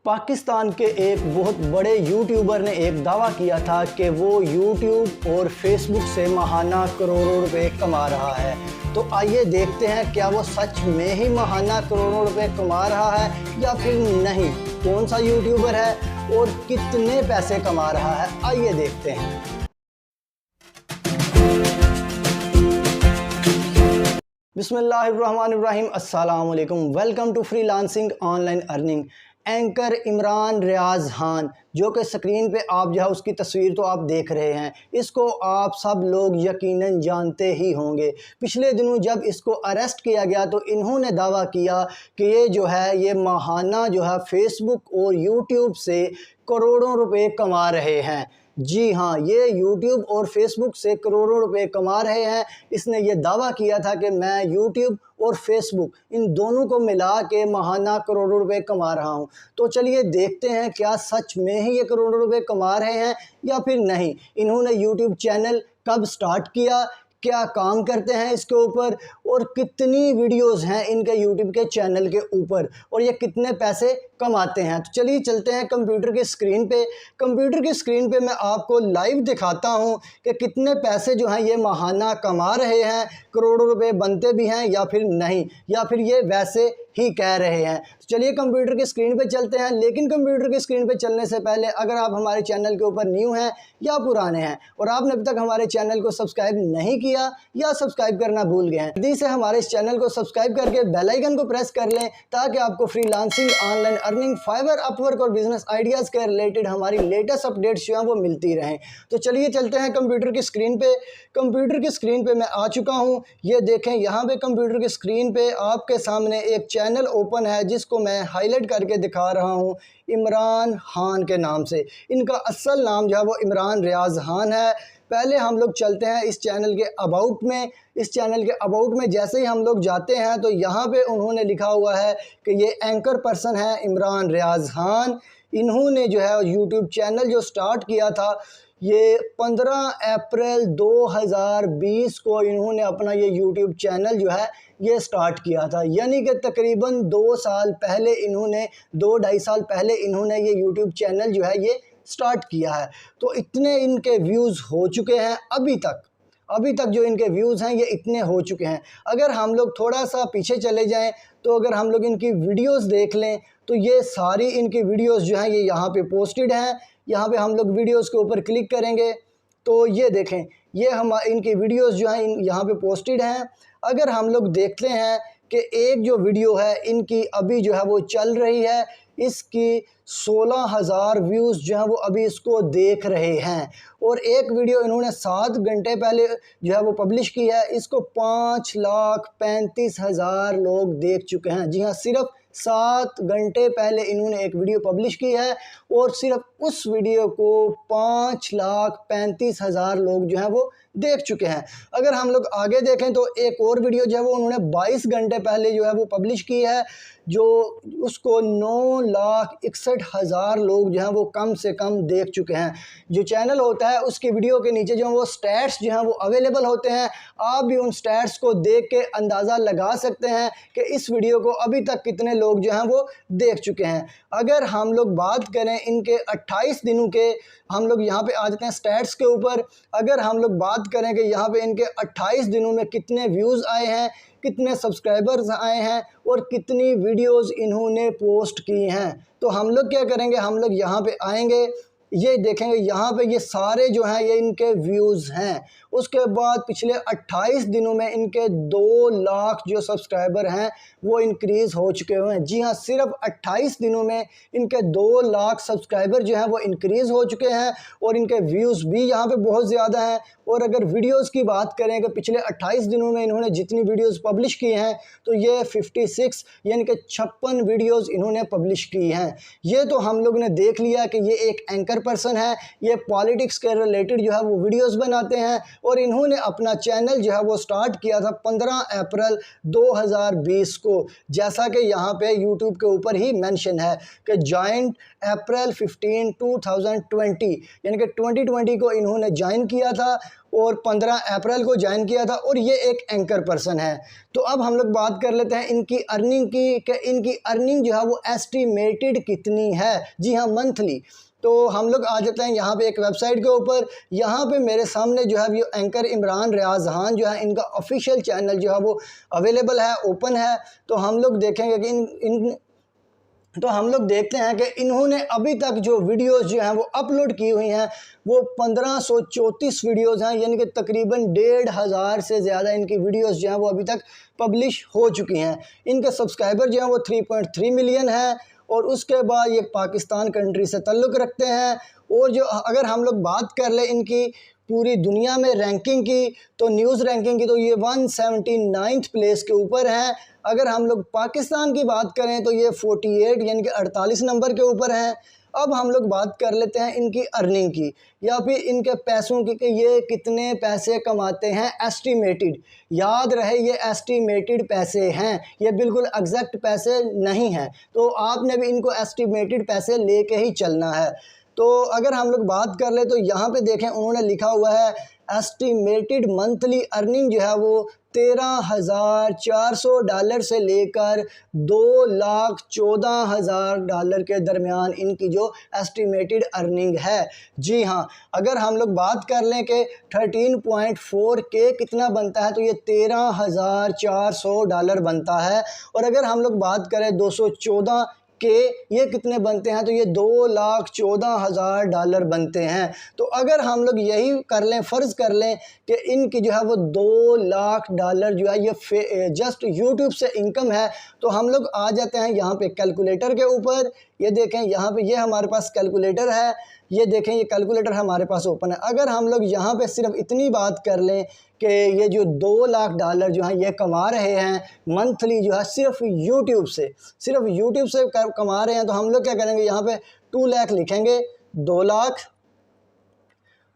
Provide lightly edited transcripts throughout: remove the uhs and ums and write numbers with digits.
पाकिस्तान के एक बहुत बड़े यूट्यूबर ने एक दावा किया था कि वो यूट्यूब और फेसबुक से माहाना करोड़ों रुपए कमा रहा है। तो आइए देखते हैं क्या वो सच में ही माहाना करोड़ों रुपए कमा रहा है या फिर नहीं। कौन सा यूट्यूबर है और कितने पैसे कमा रहा है, आइए देखते हैं। बिस्मिल्लाहिर्रहमानिर्रहीम, अस्सलाम वालेकुम। Welcome to freelancing online earning. Anchor Imran Riyaz Khan, जो कि स्क्रीन पे आप जो है उसकी तस्वीर तो आप देख रहे हैं, इसको आप सब लोग यकीनन जानते ही होंगे। पिछले दिनों जब इसको अरेस्ट किया गया तो इन्होंने दावा किया कि ये जो है ये माहाना जो है फेसबुक और यूट्यूब से करोड़ों रुपए कमा रहे हैं। जी हाँ, ये यूट्यूब और फेसबुक से करोड़ों रुपए कमा रहे हैं। इसने ये दावा किया था कि मैं यूट्यूब और फेसबुक इन दोनों को मिला के माहाना करोड़ों रुपए कमा रहा हूँ। तो चलिए देखते हैं क्या सच में ही ये करोड़ों रुपए कमा रहे हैं या फिर नहीं। इन्होंने यूट्यूब चैनल कब स्टार्ट किया, क्या काम करते हैं इसके ऊपर, और कितनी वीडियोस हैं इनके यूट्यूब के चैनल के ऊपर, और ये कितने पैसे कमाते हैं। तो चलिए चलते हैं कंप्यूटर की स्क्रीन पे। कंप्यूटर की स्क्रीन पे मैं आपको लाइव दिखाता हूं कि कितने पैसे जो हैं ये माहाना कमा रहे हैं, करोड़ों रुपए बनते भी हैं या फिर नहीं, या फिर ये वैसे ही कह रहे हैं। तो चलिए कंप्यूटर की स्क्रीन पे चलते हैं। लेकिन कंप्यूटर की स्क्रीन पे चलने से पहले अगर आप हमारे चैनल के ऊपर न्यू हैं या पुराने हैं और आपने अभी तक हमारे चैनल को सब्सक्राइब नहीं किया या सब्सक्राइब करना भूल गए हैं, जल्दी से हमारे इस चैनल को सब्सक्राइब करके बेल आइकन को प्रेस कर लें ताकि आपको freelancing, online earning, Fiverr, Upwork और बिजनेस आइडियाज़ के रिलेटेड हमारी लेटेस्ट अपडेट्स जो हैं वो मिलती रहें। तो चलिए चलते हैं कंप्यूटर की स्क्रीन पे। कंप्यूटर की स्क्रीन पे मैं आ चुका हूँ। ये देखें, यहाँ पे कंप्यूटर की स्क्रीन पे आपके सामने एक चैनल ओपन है जिसको मैं हाईलाइट करके दिखा रहा हूँ इमरान खान के नाम से। इनका असल नाम जो है वो इमरान रियाज खान है। पहले हम लोग चलते हैं इस चैनल के अबाउट में। इस चैनल के अबाउट में जैसे ही हम लोग जाते हैं तो यहाँ पे उन्होंने लिखा हुआ है कि ये एंकर पर्सन है इमरान रियाज खान। इन्होंने जो है यूट्यूब चैनल जो स्टार्ट किया था ये 15 अप्रैल 2020 को इन्होंने अपना ये यूट्यूब चैनल जो है ये स्टार्ट किया था। यानी कि तकरीबन 2 साल पहले इन्होंने 2-2.5 साल पहले इन्होंने ये यूट्यूब चैनल जो है ये स्टार्ट किया है। तो इतने इनके व्यूज़ हो चुके हैं अभी तक जो इनके व्यूज़ हैं ये इतने हो चुके हैं। अगर हम लोग थोड़ा सा पीछे चले जाएं तो अगर हम लोग इनकी वीडियोस देख लें तो ये सारी इनकी वीडियोस जो हैं ये यहाँ पे पोस्टेड हैं। यहाँ पे हम लोग वीडियोस के ऊपर क्लिक करेंगे तो ये देखें, ये हम इनकी वीडियोस जो हैं यहाँ पे पोस्टेड हैं। अगर हम लोग देखते हैं कि एक जो वीडियो है इनकी अभी जो है वो चल रही है, इसकी 16,000 व्यूज़ जो हैं वो अभी इसको देख रहे हैं, और एक वीडियो इन्होंने 7 घंटे पहले जो है वो पब्लिश की है, इसको 5,35,000 लोग देख चुके हैं। जी हाँ, सिर्फ 7 घंटे पहले इन्होंने एक वीडियो पब्लिश की है और सिर्फ उस वीडियो को 5,35,000 लोग जो हैं वो देख चुके हैं। अगर हम लोग आगे देखें तो एक और वीडियो जो है वो उन्होंने 22 घंटे पहले जो है वो पब्लिश की है, जो उसको 9,61,000 लोग जो हैं वो कम से कम देख चुके हैं। जो चैनल होता है उसकी वीडियो के नीचे जो है वो स्टैट्स जो हैं वो अवेलेबल होते हैं। आप भी उन स्टैट्स को देख के अंदाज़ा लगा सकते हैं कि इस वीडियो को अभी तक कितने लोग जो हैं वो देख चुके हैं। अगर हम लोग बात करें इनके 28 दिनों के, हम लोग यहाँ पे आ जाते हैं स्टैट्स के ऊपर। अगर हम लोग बात करें कि यहाँ पे इनके 28 दिनों में कितने व्यूज़ आए हैं, कितने सब्सक्राइबर्स आए हैं और कितनी वीडियोस इन्होंने पोस्ट की हैं, तो हम लोग क्या करेंगे, हम लोग यहाँ पे आएंगे, ये देखेंगे यहाँ पे ये सारे जो हैं ये इनके व्यूज़ हैं। उसके बाद पिछले 28 दिनों में इनके 2 लाख जो सब्सक्राइबर हैं वो इंक्रीज़ हो चुके हुए हैं। जी हाँ, सिर्फ 28 दिनों में इनके 2 लाख सब्सक्राइबर जो हैं वो इंक्रीज़ हो चुके हैं, और इनके व्यूज़ भी यहाँ पे बहुत ज़्यादा हैं। और अगर वीडियोस की बात करें कि पिछले 28 दिनों में इन्होंने जितनी वीडियोस पब्लिश की हैं तो ये 56 यानी कि 56 वीडियोस इन्होंने पब्लिश की हैं। ये तो हम लोग ने देख लिया कि ये एक एंकर पर्सन है, ये पॉलिटिक्स के रिलेटेड जो है वो वीडियोस बनाते हैं, और इन्होंने अपना चैनल जो है वो स्टार्ट किया था 15 अप्रैल 2020 को, जैसा कि यहाँ पे यूट्यूब के ऊपर ही मेंशन है कि जॉइंट अप्रैल 15, 2020 यानी कि 2020 को इन्होंने ज्वाइन किया था और 15 अप्रैल को ज्वाइन किया था और ये एक एंकर पर्सन है। तो अब हम लोग बात कर लेते हैं इनकी अर्निंग की, कि इनकी अर्निंग जो है वो एस्टिमेटेड कितनी है। जी हाँ, मंथली। तो हम लोग आ जाते हैं यहाँ पे एक वेबसाइट के ऊपर। यहाँ पे मेरे सामने जो है ये एंकर इमरान रियाज खान जो है इनका ऑफिशियल चैनल जो है वो अवेलेबल है, ओपन है। तो हम लोग देखेंगे कि तो हम लोग देखते हैं कि इन्होंने अभी तक जो वीडियोस जो हैं वो अपलोड की हुई हैं वो 1534 वीडियोस हैं, यानी कि तकरीबन 1500 से ज़्यादा इनकी वीडियोस जो हैं वो अभी तक पब्लिश हो चुकी हैं। इनके सब्सक्राइबर जो हैं वो 3.3 मिलियन हैं और उसके बाद ये पाकिस्तान कंट्री से ताल्लुक़ रखते हैं। और जो अगर हम लोग बात कर लें इनकी पूरी दुनिया में रैंकिंग की, तो न्यूज़ रैंकिंग की, तो ये 179th प्लेस के ऊपर हैं। अगर हम लोग पाकिस्तान की बात करें तो ये 48 यानी कि 48 नंबर के ऊपर हैं। अब हम लोग बात कर लेते हैं इनकी अर्निंग की या फिर इनके पैसों की, कि ये कितने पैसे कमाते हैं एस्टिमेटेड। याद रहे ये एस्टिमेटेड पैसे हैं, ये बिल्कुल एग्जैक्ट पैसे नहीं हैं। तो आपने भी इनको एस्टिमेटेड पैसे लेके ही चलना है। तो अगर हम लोग बात कर ले तो यहाँ पे देखें उन्होंने लिखा हुआ है एस्टिमेटेड मंथली अर्निंग जो है वो $13,400 से लेकर $2,14,000 के दरमियान इनकी जो एस्टिमेटेड अर्निंग है। जी हाँ, अगर हम लोग बात कर लें कि 13.4K कितना बनता है तो ये $13,400 बनता है। और अगर हम लोग बात करें 214 के ये कितने बनते हैं तो ये $2,14,000 बनते हैं। तो अगर हम लोग यही कर लें, फ़र्ज़ कर लें कि इनकी जो है वो $2,00,000 जो है ये जस्ट यूट्यूब से इनकम है, तो हम लोग आ जाते हैं यहाँ पे कैलकुलेटर के ऊपर। ये देखें यहाँ पे ये हमारे पास कैलकुलेटर है, ये देखें ये कैलकुलेटर हमारे पास ओपन है। अगर हम लोग यहाँ पे सिर्फ इतनी बात कर लें कि ये जो $2,00,000 जो हैं ये कमा रहे हैं मंथली जो है सिर्फ यूट्यूब से कमा रहे हैं, तो हम लोग क्या करेंगे यहाँ पे 2 लाख लिखेंगे, 2 लाख,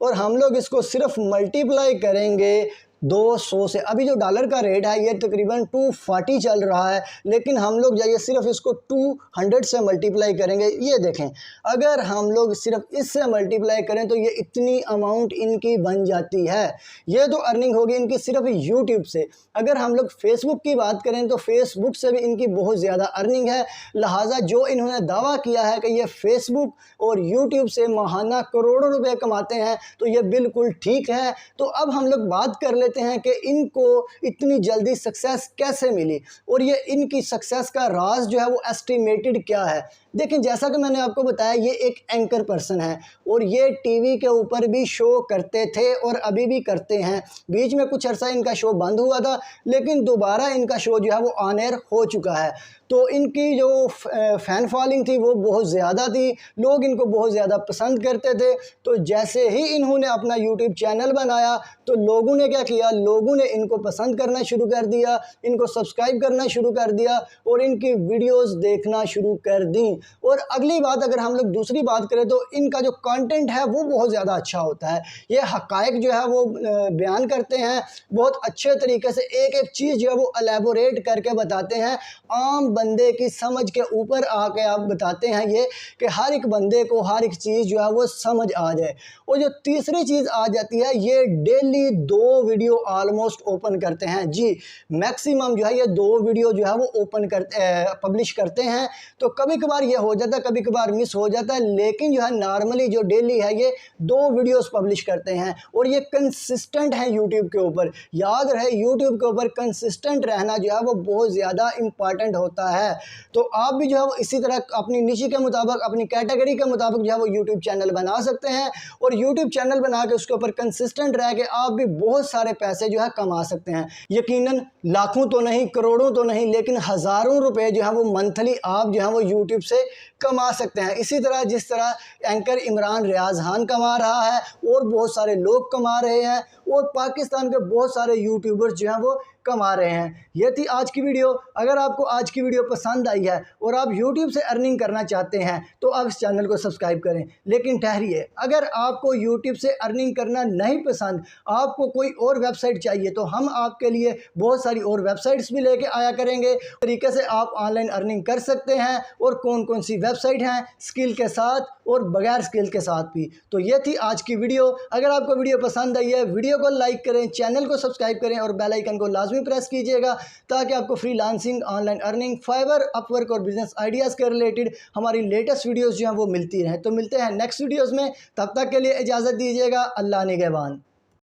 और हम लोग इसको सिर्फ मल्टीप्लाई करेंगे 200 से। अभी जो डॉलर का रेट है ये तकरीबन 240 चल रहा है, लेकिन हम लोग जाइए सिर्फ इसको 200 से मल्टीप्लाई करेंगे। ये देखें अगर हम लोग सिर्फ इससे मल्टीप्लाई करें तो ये इतनी अमाउंट इनकी बन जाती है। ये तो अर्निंग होगी इनकी सिर्फ यूट्यूब से। अगर हम लोग फेसबुक की बात करें तो फेसबुक से भी इनकी बहुत ज़्यादा अर्निंग है। लिहाजा जो इन्होंने दावा किया है कि ये फेसबुक और यूट्यूब से माहाना करोड़ों रुपए कमाते हैं तो ये बिल्कुल ठीक है। तो अब हम लोग बात कर लेते हैं कि इनको इतनी जल्दी सक्सेस कैसे मिली और ये इनकी सक्सेस का राज जो है वो एस्टिमेटेड क्या है। देखिए जैसा कि मैंने आपको बताया ये एक एंकर पर्सन है और ये टीवी के ऊपर भी शो करते थे और अभी भी करते हैं। बीच में कुछ अर्सा इनका शो बंद हुआ था लेकिन दोबारा इनका शो जो है वो ऑन एयर हो चुका है। तो इनकी जो फ़ैन फॉलोइंग थी वो बहुत ज़्यादा थी, लोग इनको बहुत ज़्यादा पसंद करते थे। तो जैसे ही इन्होंने अपना यूट्यूब चैनल बनाया तो लोगों ने क्या किया, लोगों ने इनको पसंद करना शुरू कर दिया, इनको सब्सक्राइब करना शुरू कर दिया और इनकी वीडियोस देखना शुरू कर दी। और अगली बात अगर हम लोग दूसरी बात करें तो इनका जो कंटेंट है वो बहुत ज़्यादा अच्छा होता है। ये हक़ाइक़ जो है वो बयान करते हैं बहुत अच्छे तरीके से, एक एक चीज़ जो है वो एलेबोरेट करके बताते हैं, आम बंदे की समझ के ऊपर आके आप बताते हैं ये कि हर एक बंदे को हर एक चीज़ जो है वो समझ आ जाए। और जो तीसरी चीज़ आ जाती है ये डेली 2 वीडियो ऑलमोस्ट ओपन करते हैं। जी मैक्सिमम जो है ये 2 वीडियो जो है वो ओपन करते पब्लिश करते हैं। तो कभी कभार ये हो जाता है, कभी कभार मिस हो जाता है, लेकिन जो है नॉर्मली जो डेली है ये 2 वीडियोस पब्लिश करते हैं और ये कंसिस्टेंट है यूट्यूब के ऊपर। याद रहे यूट्यूब के ऊपर कंसिस्टेंट रहना जो है वो बहुत ज़्यादा इम्पॉर्टेंट होता है। तो आप भी जो है वो इसी तरह अपनी निशी के मुताबिक, अपनी कैटेगरी के मुताबिक जो है वो यूट्यूब चैनल बना सकते हैं और यूट्यूब चैनल बना के उसके ऊपर कंसिस्टेंट रह के आप भी बहुत सारे पैसे जो है कमा सकते हैं। यकीनन लाखों तो नहीं, करोड़ों तो नहीं, लेकिन हज़ारों रुपए जो है वो मंथली आप जो है वो यूट्यूब से कमा सकते हैं। इसी तरह जिस तरह एंकर इमरान रियाज खान कमा रहा है और बहुत सारे लोग कमा रहे हैं और पाकिस्तान के बहुत सारे यूट्यूबर्स जो हैं वो कमा रहे हैं। ये थी आज की वीडियो। अगर आपको आज की वीडियो पसंद आई है और आप यूट्यूब से अर्निंग करना चाहते हैं तो आप इस चैनल को सब्सक्राइब करें। लेकिन ठहरिए, अगर आपको यूट्यूब से अर्निंग करना नहीं पसंद, आपको कोई और वेबसाइट चाहिए, तो हम आपके लिए बहुत सारी और वेबसाइट्स भी लेके आया करेंगे। तरीके से आप ऑनलाइन अर्निंग कर सकते हैं और कौन कौन सी वेबसाइट हैं स्किल के साथ और बगैर स्किल के साथ भी। तो ये थी आज की वीडियो। अगर आपको वीडियो पसंद आई है, वीडियो को लाइक करें, चैनल को सब्सक्राइब करें और बेल आइकन को लाजमी प्रेस कीजिएगा ताकि आपको freelancing, online earning, Fiverr, Upwork और बिजनेस आइडियाज़ के रिलेटेड हमारी लेटेस्ट वीडियोज़ जो हैं वो मिलती रहें। तो मिलते हैं नेक्स्ट वीडियोज़ में, तब तक के लिए इजाज़त दीजिएगा। अल्लाह निगहबान।